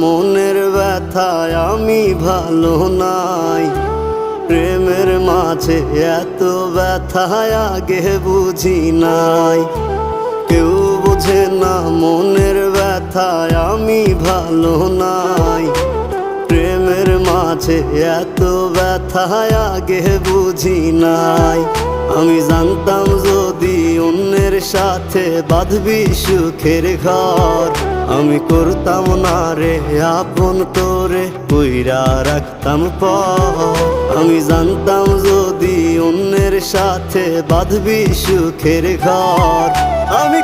মনের ব্যথায় আমি ভালো নাই। প্রেমের মাঝে এত ব্যথায় আগে বুঝি নাই। কেউ বোঝে না মনের ব্যথায় আমি ভালো নাই। প্রেমের মাঝে এত ব্যথায় আগে বুঝি নাই। আমি জানতাম যদি অন্যের সাথে বাঁধবি সুখের ঘর, আমি করতাম না রে আপন তোরে কইরা রাখতাম পর। আমি জানতাম যদি অন্যের সাথে বাঁধবি সুখের ঘর, আমি